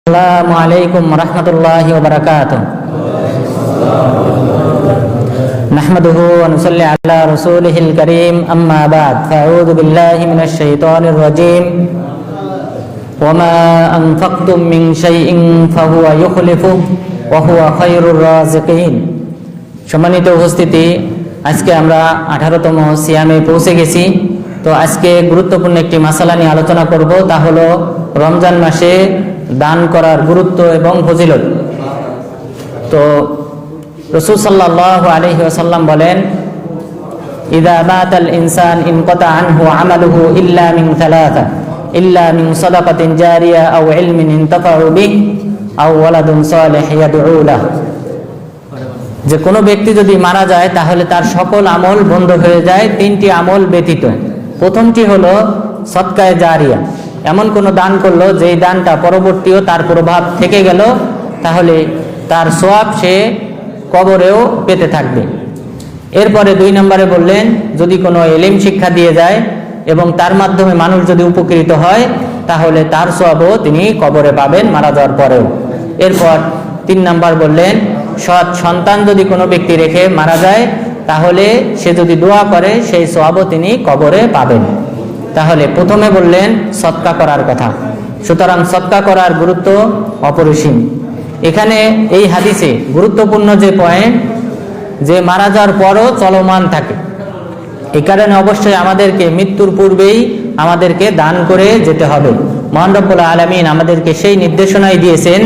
আসসালামু আলাইকুম রাহমাতুল্লাহি ওয়া বারাকাতুহু। নাহমাদুহু ওয়া নুসাল্লি আলা রাসূলিহিল কারীম, আম্মা বা'দ। ফাআউযু বিল্লাহি মিনাশ শাইতানির রাজীম। ওয়া মা আনফাকতুম মিন শাইইন ফাহুয়া ইউখলিফুহু ওয়া হুয়া খায়রুর রাযিকিন। সম্মানিত উপস্থিতি, আজকে আমরা 18তম সিয়ামে পৌঁছে গেছি। তো আজকে গুরুত্বপূর্ণ একটি মাসালা নিয়ে আলোচনা করব, তা হলো রমজান মাসে দান করার গুরুত্ব এবং ফজিলত। তো রাসূল সাল্লাল্লাহু আলাইহি ওয়াসাল্লাম বলেন, ইযা মাতাল ইনসান ইনকাতা আনহু আমালুহু ইল্লা মিন সালাসা, ইল্লা মিন সাদাকাতিন জারিয়া আও ইলমিন ইনতাফাউ বিহি আও ওয়ালাদুন সালিহ ইয়াদউ লাহু। যে কোনো ব্যক্তি যদি মারা যায় তাহলে তার সকল আমল বন্ধ হয়ে যায় তিনটি আমল ব্যতীত। প্রথমটি হলো সদকায়ে জারিয়া, এমন কোনো দান করলো যেই দানটা পরবর্তীও তার প্রভাব থেকে গেল, তাহলে তার সওয়াব সে কবরেও পেতে থাকবে। এরপরে 2 নম্বরে বললেন, যদি কোনো ইলম শিক্ষা দিয়ে যায় এবং তার মাধ্যমে মানুষ যদি উপকৃত হয় তাহলে তার সওয়াবও তিনি কবরে পাবেন মারা যাওয়ার পরেও। এরপর 3 নম্বর বললেন, সৎ সন্তান যদি কোনো ব্যক্তি রেখে মারা যায় তাহলে সে যদি দোয়া করে সেই সওয়াবও তিনি কবরে পাবেন। তাহলে প্রথমে বললেন সদকা করার কথা। সুতরাং সদকা করার গুরুত্ব অপরিসীম। এখানে এই হাদিসে গুরুত্বপূর্ণ যে পয়েন্ট, যে মারা যাওয়ার পরও চলমান থাকে, এই কারণে অবশ্যই আমাদেরকে মৃত্যুর পূর্বেই আমাদেরকে দান করে যেতে হবে। মহান রব্বুল আলামিন আমাদেরকে সেই নির্দেশনাই দিয়েছেন,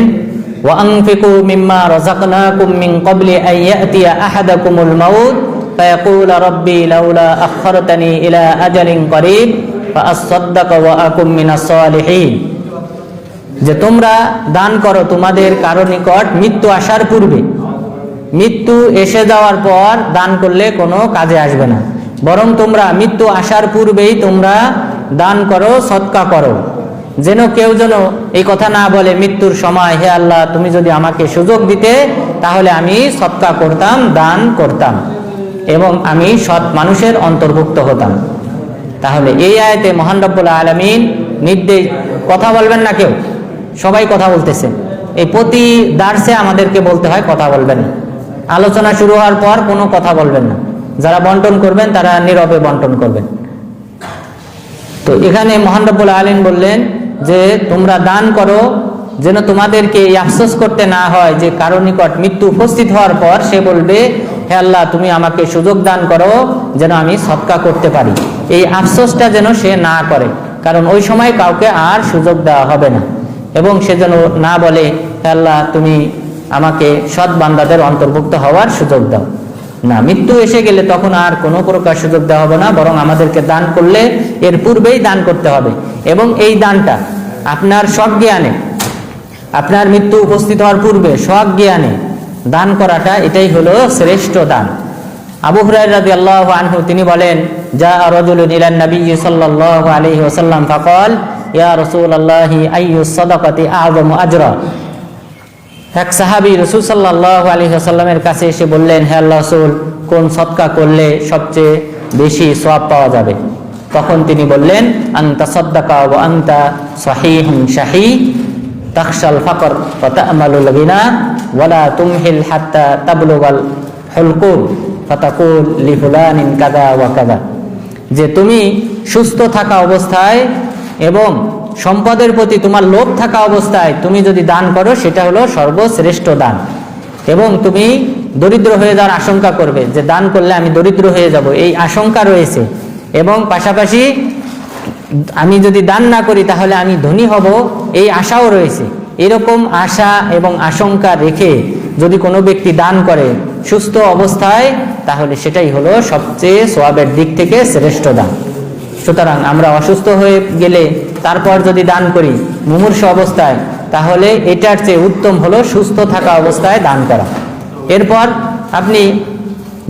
ওয়া আনফিকু মিম্মা রাযাকনাকুম মিন ক্বাবলি আন ইয়াতিয়া আহাদাকুমুল মাউত ফায়াকুলু রাব্বি লাউলা আখখারতানি ইলা আজালিন করিব ফাআসাদদাকা ওয়া আকুম মিনাস সালিহিন। যে তোমরা দান করো তোমাদের কারো নিকট মৃত্যু আসার পূর্বে। মৃত্যু এসে যাওয়ার পর দান করলে কোনো কাজে আসবে না, বরং তোমরা মৃত্যু আসার পূর্বেই তোমরা দান করো, সদকা করো। যেন কেউ যেন এই কথা না বলে মৃত্যুর সময়, হে আল্লাহ তুমি যদি আমাকে সুযোগ দিতে তাহলে আমি সদকা করতাম, দান করতাম এবং আমি সৎ মানুষের অন্তর্ভুক্ত হতাম। তাহলে এই আয়াতে মহান রব্বুল আলামিন নির্দেশ, কথা বলবেন না কেউ, সবাই কথা বলতেছে। এই প্রতি দার্সে আমাদেরকে বলতে হয় কথা বলবেন না। আলোচনা শুরু হওয়ার পর কোনো কথা বলবেন না। যারা বন্টন করবেন তারা নীরবে বন্টন করবেন। তো এখানে মহান রব্বুল আলামিন বললেন যে তোমরা দান করো, যেন তোমাদেরকে এই আফসোস করতে না হয় যে কারো নিকট মৃত্যু উপস্থিত হওয়ার পর সে বলবে, হে আল্লাহ তুমি আমাকে সুযোগ দান করো যেন আমি সদকা করতে পারি। এই আফসোসটা যেন সে না করে, কারণ ওই সময় কাউকে আর সুযোগ দেওয়া হবে না। এবং সে যেন না বলে, হে আল্লাহ তুমি আমাকে সৎ বান্দাদের অন্তর্ভুক্ত হওয়ার সুযোগ দাও। না, মৃত্যু এসে গেলে তখন আর কোনো প্রকার সুযোগ দেওয়া হবে না, বরং আমাদেরকে দান করলে এর পূর্বেই দান করতে হবে। এবং এই দানটা আপনার সজ্ঞানে, আপনার মৃত্যু উপস্থিত হওয়ার পূর্বে সজ্ঞানে দান করাটা, এটাই হলো শ্রেষ্ঠ দান। আবু হুরায়রা রাদিয়াল্লাহু আনহু তিনি বলেন, জা রাজুলুন ইলান নবী সাল্লাল্লাহু আলাইহি ওয়াসাল্লাম ফাকাল ইয়া রাসূলুল্লাহি আইয়ুস সাদাকাতি আযমু আজরা। এক সাহাবী রাসূল সাল্লাল্লাহু আলাইহি ওয়াসাল্লামের কাছে এসে বললেন, হে আল্লাহর রাসূল কোন সদকা করলে সবচেয়ে বেশি সওয়াব পাওয়া যাবে? তখন তিনি বললেন, আনতা সাদ্দাকা ওয়া আনতা সহিহুন শাহী তাখশাল ফাকর ওয়া তা'মালুল গিনা ওয়ালা তুমহিল হাত্তা তাবলুগাল হুলকুম ফাতাকুল লি ফুলানিন কাযা ওয়া কাযা। যে তুমি সুস্থ থাকা অবস্থায় এবং সম্পদের প্রতি তোমার লোভ থাকা অবস্থায় তুমি যদি দান করো সেটা হলো সর্বশ্রেষ্ঠ দান। এবং তুমি দরিদ্র হয়ে যাওয়ার আশঙ্কা করবে, যে দান করলে আমি দরিদ্র হয়ে যাব, এই আশঙ্কা রয়েছে। এবং পাশাপাশি আমি যদি দান না করি তাহলে আমি ধনী হব, এই আশাও রয়েছে। এরকম আশা এবং আশঙ্কা রেখে যদি কোনো ব্যক্তি দান করে সুস্থ অবস্থায়, তাহলে সেটাই হলো সবচেয়ে সওয়াবের দিক থেকে শ্রেষ্ঠ দান। সুতরাং আমরা অসুস্থ হয়ে গেলে তারপর যদি দান করি মুমূর্ষু অবস্থায়, তাহলে এটার চেয়ে উত্তম হলো সুস্থ থাকা অবস্থায় দান করা। এরপর আপনি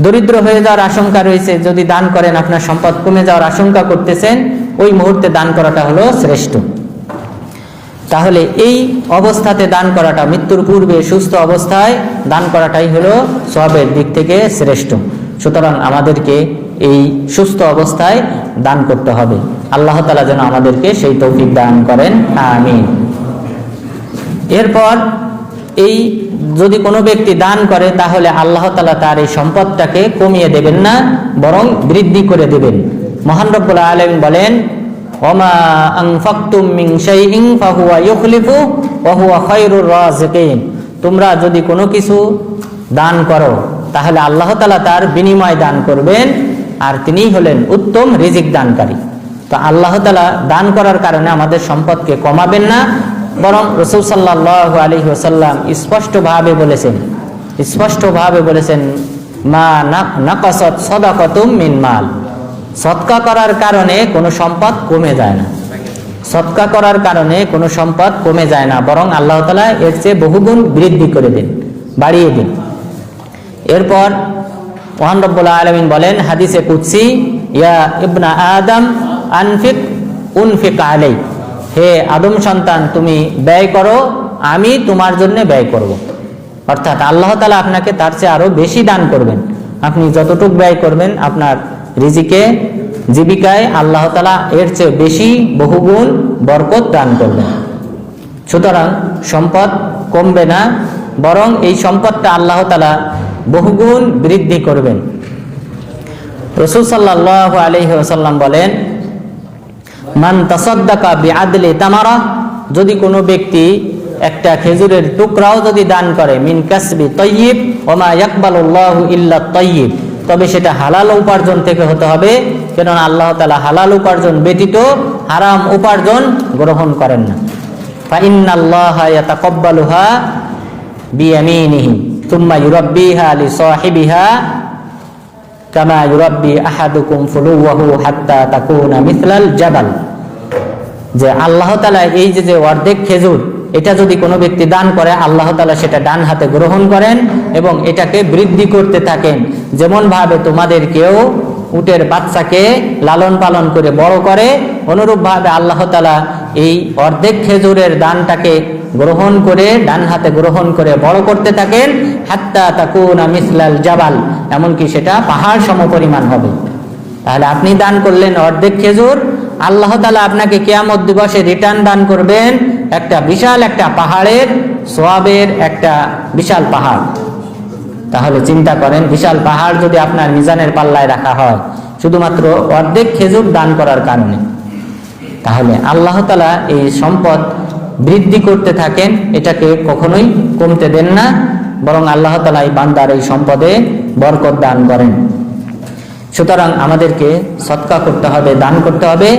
দরিদ্র হয়ে যাওয়ার আশঙ্কা রয়েছে, যদি দান করেন আপনার সম্পদ কমে যাওয়ার আশঙ্কা করতেছেন, ওই মুহূর্তে দান করাটা হলো শ্রেষ্ঠ। তাহলে এই অবস্থাতে দান করাটা, মৃত্যুর পূর্বে সুস্থ অবস্থায় দান করাটাই হলো সওয়াবের দিক থেকে শ্রেষ্ঠ। সুতরাং আমাদেরকে এই সুস্থ অবস্থায় দান করতে হবে। আল্লাহ তাআলা যেন আমাদেরকে সেই তৌফিক দান করেন, আমিন। এরপর এই যদি কোনো ব্যক্তি দান করে তাহলে আল্লাহ তাআলা তার এই সম্পদটাকে কমিয়ে দেবেন না, বরং বৃদ্ধি করে দেবেন। মহান রব্বুল আলামিন বলেন, ওমা আনফাকতুম মিন শাইইন ফাহুয়া ইউখলিফু ওয়া হুয়া খায়রুর রাযিকিন। তোমরা যদি কোনো কিছু দান করো তাহলে আল্লাহ তাআলা তার বিনিময় দান করবেন, আর তিনিই হলেন উত্তম রিজিক দানকারী। তো আল্লাহ তাআলা দান করার কারণে আমাদের সম্পদকে কমাবেন না, বরং রাসূল সাল্লাল্লাহু আলাইহি ওয়াসাল্লাম স্পষ্টভাবে বলেছেন মা নাকাসাত সাদাকাতুম মিন মাল। সদকা করার কারণে কোনো সম্পদ কমে যায় না, সদকা করার কারণে কোনো সম্পদ কমে যায় না, বরং আল্লাহ তাআলা এর চেয়ে বহুগুণ বৃদ্ধি করে দেন, বাড়িয়ে দেন। এরপর মহান রব্বুল আলামিন বলেন হাদিসে কুদসি, ইয়া ইবনা আদম আনফিক উনফিক আলাইক। হে আদম সন্তান, তুমি ব্যয় করো, আমি তোমার জন্য ব্যয় করব। অর্থাৎ আল্লাহ তাআলা আপনাকে তার চেয়ে আরো বেশি দান করবেন। আপনি যতটুকু ব্যয় করবেন আপনার রিজিকে, জীবিকায়, আল্লাহ তাআলা এর চেয়ে বেশি বহুগুণ বরকত দান করবেন। সুতরাং সম্পদ কমবে না, বরং এই সম্পদটা আল্লাহ তাআলা বহুগুণ বৃদ্ধি করবেন। রাসূল সাল্লাল্লাহু আলাইহি ওয়াসাল্লাম বলেন, মান তাসাদ্দাকা বিআদলি তামারা, যদি কোনো ব্যক্তি একটা খেজুরের টুকরাও যদি দান করে, মিন কাসবি তাইয়্যিব ওয়া মা ইয়াকবালুল্লাহু ইল্লা তাইয়্যিব, তবে সেটা হালাল উপার্জন থেকে হতে হবে, কেননা আল্লাহ তাআলা হালাল উপার্জন ব্যতীত হারাম উপার্জন গ্রহণ করেন না। ফা ইন্নাল্লাহা ইয়াতাকাব্বালুহা বিয়ামিনিহি সুম্মা ইউরাব্বিহা লিসাহিবিহা কামা ইউরাব্বি আহাদুকুম ফুলুওয়াহু হাত্তা তাকুনা মিথলাল জাবাল। যে আল্লাহ তাআলা এই যে অর্ধেক খেজুর, এটা যদি কোনো ব্যক্তি দান করে, আল্লাহ তাআলা সেটা ডান হাতে গ্রহণ করেন এবং এটাকে বৃদ্ধি করতে থাকেন। যেমন ভাবে তোমাদের কেউ উটের বাচ্চাকে লালন পালন করে বড় করে, অনুরূপ ভাবে আল্লাহ তাআলা এই অর্ধেক খেজুরের দানটাকে গ্রহণ করে, ডান হাতে গ্রহণ করে বড় করতে থাকেন, হাত্তা তাকুনা মিসলাল জাবাল, এমনকি সেটা পাহাড় সমপরিমাণ হবে। তাহলে আপনি দান করলেন অর্ধেক খেজুর, আল্লাহ তাআলা আপনাকে কিয়ামত দিবসে রিটার্ন দান করবেন একটা বিশাল একটা পাহাড়ের সওয়াবের একটা বিশাল পাহাড়। তাহলে চিন্তা করেন, বিশাল পাহাড় যদি আপনার মিজানের পাল্লায় রাখা হয় শুধুমাত্র অর্ধেক খেজুর দান করার কারণে, তাহলে আল্লাহ তাআলা এই সম্পদ বৃদ্ধি করতে থাকেন, এটাকে কখনোই কমতে দেন না, বরং আল্লাহ তাআলা এই বান্দার এই সম্পদে বরকত দান করেন। সুতরাং আমাদেরকে সদকা করতে হবে, দান করতে হবে।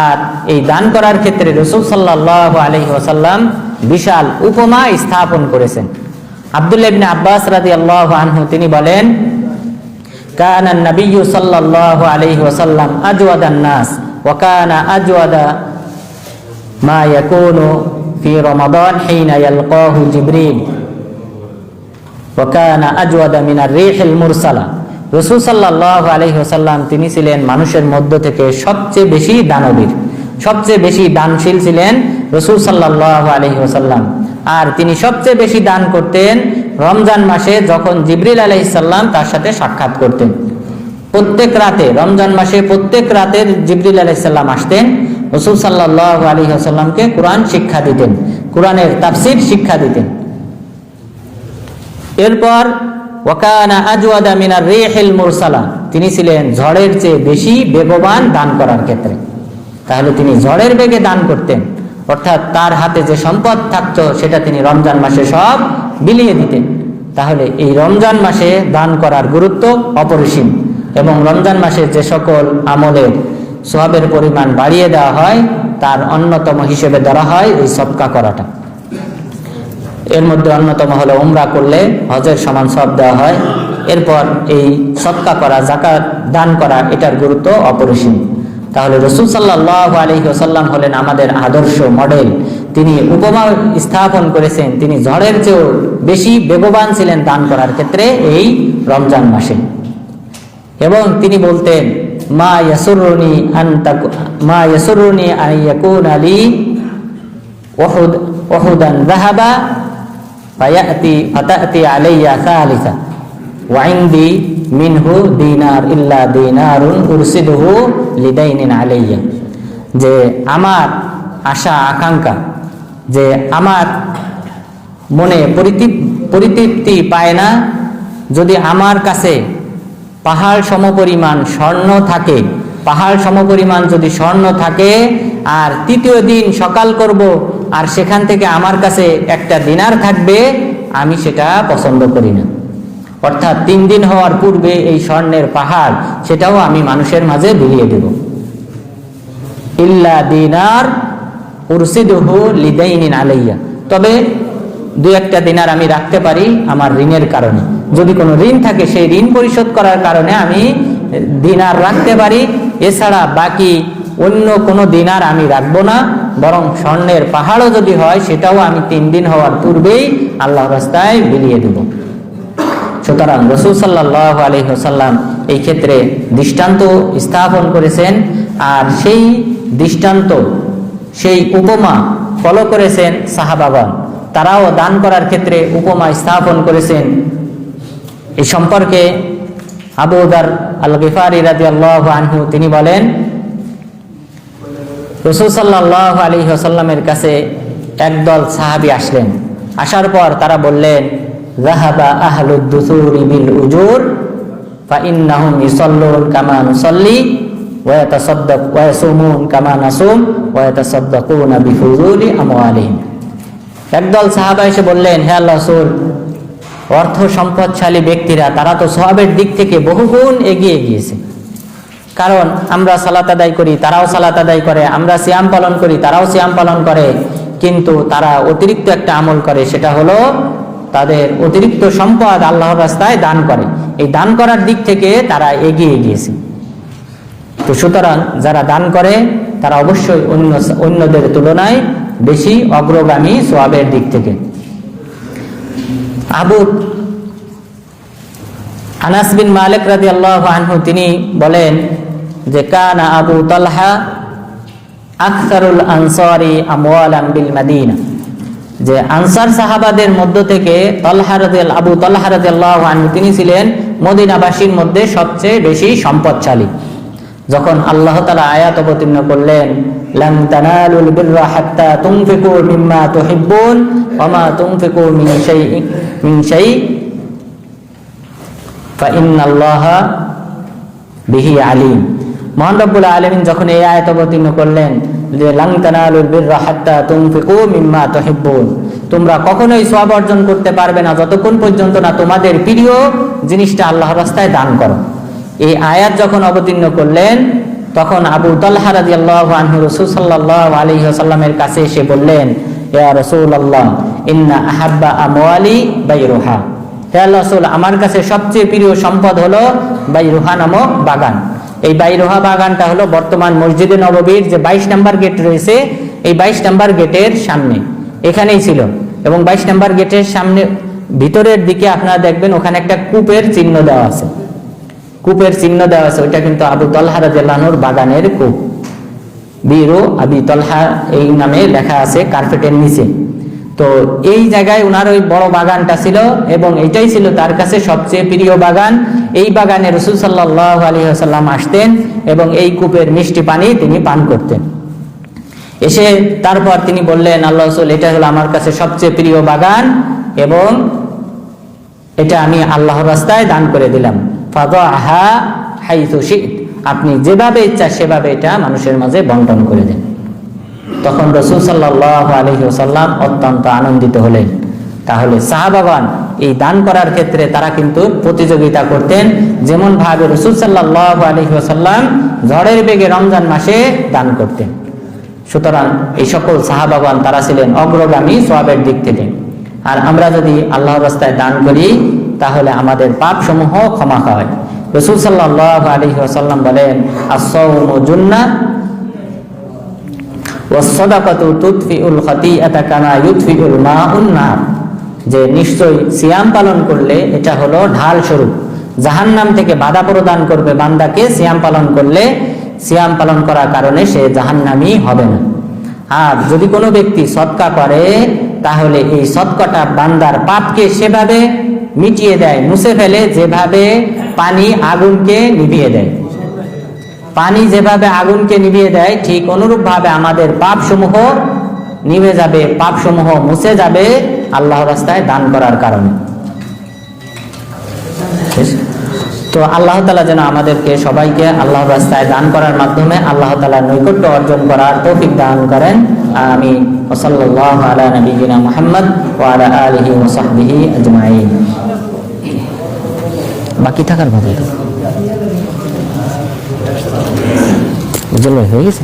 আর এই দান করার ক্ষেত্রে রাসূল সাল্লাল্লাহু আলাইহি ওয়াসাল্লাম বিশাল উপমা স্থাপন করেছেন। আব্দুল্লাহ ইবনে আব্বাস রাদিয়াল্লাহু আনহু তিনি বলেন, কানা নবিয়্যু সাল্লাল্লাহু আলাইহি ওয়াসাল্লাম আজওয়াদান নাস ওয়া কানা আজওয়াদা মা ইয়াকুনু ফি রমাদান হিনা ইয়ালকাহু জিবরিল ওয়া কানা আজওয়াদা মিনার রিহিল মুরসালা। রাসূল সাল্লাল্লাহু আলাইহি ওয়াসাল্লাম তিনি ছিলেন মানুষের মধ্য থেকে সবচেয়ে বেশি দানবীর, সবচেয়ে বেশি দানশীল ছিলেন রাসূল সাল্লাল্লাহু আলাইহি ওয়াসাল্লাম। আর তিনি সবচেয়ে বেশি দান করতেন রমজান মাসে, যখন জিবরিল আলাইহিস সালাম তার সাথে সাক্ষাৎ করতেন। প্রত্যেক রাতে, রমজান মাসে প্রত্যেক রাতে জিবরিল আলাইহিস সালাম আসতেন, রাসূল সাল্লাল্লাহু আলাইহি ওয়াসাল্লামকে কোরআন শিক্ষা দিতেন, কোরআনের তাফসীর শিক্ষা দিতেন। এরপর ওয়াকানা আজওয়াদা মিনার রিহিল মুরসালা, তিনি ছিলেন ঝড়ের চেয়ে বেশি বেগবান দান করার ক্ষেত্রে। তাহলে তিনি ঝড়ের বেগে দান করতেন, অর্থাৎ তার হাতে যে সম্পদ থাকতো সেটা তিনি রমজান মাসে সব বিলিয়ে দিতেন। তাহলে এই রমজান মাসে দান করার গুরুত্ব অপরিসীম, এবং রমজান মাসে যে সকল আমলের সওয়াবের পরিমাণ বাড়িয়ে দেওয়া হয় তার অন্যতম হিসেবে ধরা হয় এই সদকা করাটা। এর মধ্যে অন্যতম হলো উমরা করলে হজের সমান সওয়াব দেওয়া হয়। এরপর এই সদকা করা, যাকাত দান করা, এটার গুরুত্ব অপরিসীম। তাহলে রাসূল সাল্লাল্লাহু আলাইহি ওয়াসাল্লাম হলেন আমাদের আদর্শ মডেল। তিনি উপমা স্থাপন করেছেন, তিনি ঝড়ের চেয়েও বেশি বেগবান ছিলেন দান করার ক্ষেত্রে এই রমজান মাসে। এবং তিনি বলতেন, মা ইয়াসুরুনি আন ইয়াকুনা লি উহুদান যাহাবা ফাতাতি আলাইয়া সালিসা ওয়া ইনদি মিনহু দিনার ইল্লা দিনারুন উরসিদুহু লিদাইনিন আলাইয়া। যে আমার আশা আকাঙ্ক্ষা, যে আমার মনে পরিতৃপ্তি পায় না। যদি আমার কাছে পাহাড় সমপরিমাণ স্বর্ণ থাকে, পাহাড় সমপরিমাণ যদি স্বর্ণ থাকে, আর তৃতীয় দিন সকাল করব আর সেখান থেকে আমার কাছে একটা দিনার থাকবে, আমি সেটা পছন্দ করি না। অর্থাৎ 3 দিন হওয়ার পূর্বে এই স্বর্ণের পাহাড় সেটাও আমি মানুষের মাঝে বিলিয়ে দেব। ইল্লা দিনার উরসিদুহু লিদাইনিন আলাইয়া, তবে 2-1টা দিনার আমি রাখতে পারি আমার ঋণের কারণে। যদি কোনো ঋণ থাকে সেই ঋণ পরিশোধ করার কারণে আমি দিনার রাখতে পারি, এছাড়া বাকি অন্য কোনো দিনার আমি রাখবো না। বরং স্বর্ণের পাহাড়ও যদি হয় সেটাও আমি 3 দিন হওয়ার পূর্বেই আল্লাহর রাস্তায় বিলিয়ে দেব। সুতরাং রাসূল সাল্লাল্লাহু আলাইহি ওয়াসাল্লাম এই ক্ষেত্রে দৃষ্টান্ত স্থাপন করেছেন, আর সেই দৃষ্টান্ত, সেই উপমা ফলো করেছেন সাহাবাগণ। তারাও দান করার ক্ষেত্রে উপমা স্থাপন করেছেন। এই সম্পর্কে আবু যার আল গিফারি রাদিয়াল্লাহু আনহু তিনি বলেন, রাসূল সাল্লাল্লাহু আলাইহি ওয়াসাল্লামের কাছে একদল সাহাবী আসলেন। আসার পর তারা বললেন, যাহাবা আহলুদ দুসুরি বিল উজুর ফাইন্নাহুম ইসাল্লুন কামা নুসাল্লি ওয়া ইয়াতাসাদ্দাক ওয়া ইয়াসুমুন কামা নাসুম ওয়া ইয়াতাসাদ্দাকুনা বিফুজুলি আমওয়ালিহিম। একদল সাহাবা এসে বললেন, হে আল্লাহর রাসূল, অর্থ সম্পদশালী ব্যক্তিরা তারা তো সওয়াবের দিক থেকে বহুগুণ এগিয়ে গিয়েছে। কারণ আমরা সালাত আদায় করি, তারাও সালাত আদায় করে, আমরা সিয়াম পালন করি, তারাও সিয়াম পালন করে, কিন্তু তারা অতিরিক্ত একটা আমল করে, সেটা হলো তাদের অতিরিক্ত সম্পদ আল্লাহর রাস্তায় দান করে। এই দান করার দিক থেকে তারা এগিয়ে গিয়েছে। তো সুতরাং যারা দান করে তারা অবশ্যই অন্যদের তুলনায় বেশি অগ্রগামী সওয়াবের দিক থেকে। আনাস বিন মালিক রাদিয়াল্লাহু আনহু তিনি বলেন যে, কানা আবু তালহা আকসারুল আনসারি আমওয়ালান বিল মাদিনা, যে আনসার সাহাবাদের মধ্য থেকে আবু তালহা রাদিয়াল্লাহু আনহু তিনি ছিলেন মদিনাবাসীর মধ্যে সবচেয়ে বেশি সম্পদশালী। যখন আল্লাহ তাআলা আয়াত অবতীর্ণ করলেন, লান তানালুল বিররা হাত্তা তুনফিকু মিম্মা তুহিব্বুন ওয়া মা তুনফিকু মিন শাইইন ফাইন্নাল্লাহা বিহি আলিম। মহান রব্বুল আলামিন যখন এই আয়াত অবতীর্ণ করলেন যে লান তানালুল বিররা হাত্তা তুনফিকু মিম্মা তুহিব্বুন, তোমরা কখনোই সওয়াব অর্জন করতে পারবে না যতক্ষণ পর্যন্ত না তোমাদের প্রিয় জিনিসটা আল্লাহর রাস্তায় দান করো। এই আয়াত যখন অবতীর্ণ করলেন তখন আবু তালহা রাদিয়াল্লাহু আনহু রাসূল সাল্লাল্লাহু আলাইহি ওয়াসাল্লামের কাছে এসে বললেন, ইয়া রাসূলুল্লাহ, ইন্না আহাব্বা আমওয়ালি বাইরুহা। হে আল্লাহর রাসূল, আমার কাছে সবচেয়ে প্রিয় সম্পদ হলো বাইরুহা নামক বাগান। এই বাইরুহা বাগানটা হলো বর্তমান মসজিদে নববীর যে 22 নম্বর গেট রয়েছে, এই 22 নম্বর গেটের সামনে এখানেই ছিল। এবং 22 নম্বর গেটের সামনে ভিতরের দিকে আপনারা দেখবেন ওখানে একটা কূপের চিহ্ন দেওয়া আছে, কূপের চিহ্ন দেওয়া আছে। ওইটা কিন্তু আবু তালহা রাদিয়াল্লাহু আনহুর বাগানের কূপ, বীরু আবি তালহা এই নামে লেখা আছে কার্পেটের নিচে। তো এই জায়গায় ওনার ওই বড় বাগানটা ছিল এবং এটাই ছিল তার কাছে সবচেয়ে প্রিয় বাগান। এই বাগানে রাসূল সাল্লাল্লাহু আলাইহি ওয়াসাল্লাম আসতেন এবং এই কূপের মিষ্টি পানি তিনি পান করতেন। এসে তারপর তিনি বললেন, আল্লাহর রাসূল, এটা হলো আমার কাছে সবচেয়ে প্রিয় বাগান এবং এটা আমি আল্লাহর রাস্তায় দান করে দিলাম। ফাদাহা হাইসু শি'ত, আপনি যেভাবে ইচ্ছা সেভাবে এটা মানুষের মাঝে বন্টন করে দেন। তখন রাসূল সাল্লাল্লাহু আলাইহি ওয়াসাল্লাম অত্যন্ত আনন্দিত হলেন। তাহলে সাহাবাগণ এই দান করার ক্ষেত্রে তারা কিন্তু প্রতিযোগিতা করতেন। যেমন ভাবে রাসূল সাল্লাল্লাহু আলাইহি ওয়াসাল্লাম ঝড়ের বেগে রমজান মাসে দান করতেন। সুতরাং এই সকল সাহাবাগণ তারা ছিলেন অগ্রগামী সওয়াবের দিক থেকে। আর আমরা যদি আল্লাহর রাস্তায় দান করি তাহলে আমাদের পাপ সমূহ ক্ষমা হয়। রাসূল সাল্লাল্লাহু আলাইহি ওয়াসাল্লাম বলেন, আস-সাওমু জুন্নাহ ওয়াস সাদাকাতু তুতফিউল খাতিআতা কামা ইউতফিউল মাউন নার, যে নিশ্চয়ই সিয়াম পালন করলে এটা হলো ঢাল স্বরূপ, জাহান্নাম থেকে বাধা প্রদান করবে বান্দাকে। সিয়াম পালন করলে সিয়াম পালন করার কারণে সে জাহান্নামী হবে না। আর যদি কোনো ব্যক্তি সদকা করে তাহলে এই সদকাটা বান্দার পাপকে সেভাবে মিটিয়ে দেয়, মুছে ফেলে, যেভাবে পানি আগুনকে নিভিয়ে দেয়। পানি যেভাবে আগুনকে নিভিয়ে দেয় ঠিক অনুরূপ ভাবে আমাদের পাপ সমূহ নিভে যাবে, পাপ সমূহ মুছে যাবে আল্লাহর রাস্তায় দান করার কারণে। তো আল্লাহ তাআলা যেন আমাদেরকে সবাইকে আল্লাহর রাস্তায় দান করার মাধ্যমে আল্লাহ তাআলার নৈকট্য অর্জন করার তৌফিক দান করেন। আমিন। ওয়া সাল্লাল্লাহু আলা নাবিয়িনা মুহাম্মদ ওয়া আলা আলিহি ওয়া সাহবিহি আজমাইন। বাকি থাকার কথা তো বুঝলেন, হয়ে গেছে।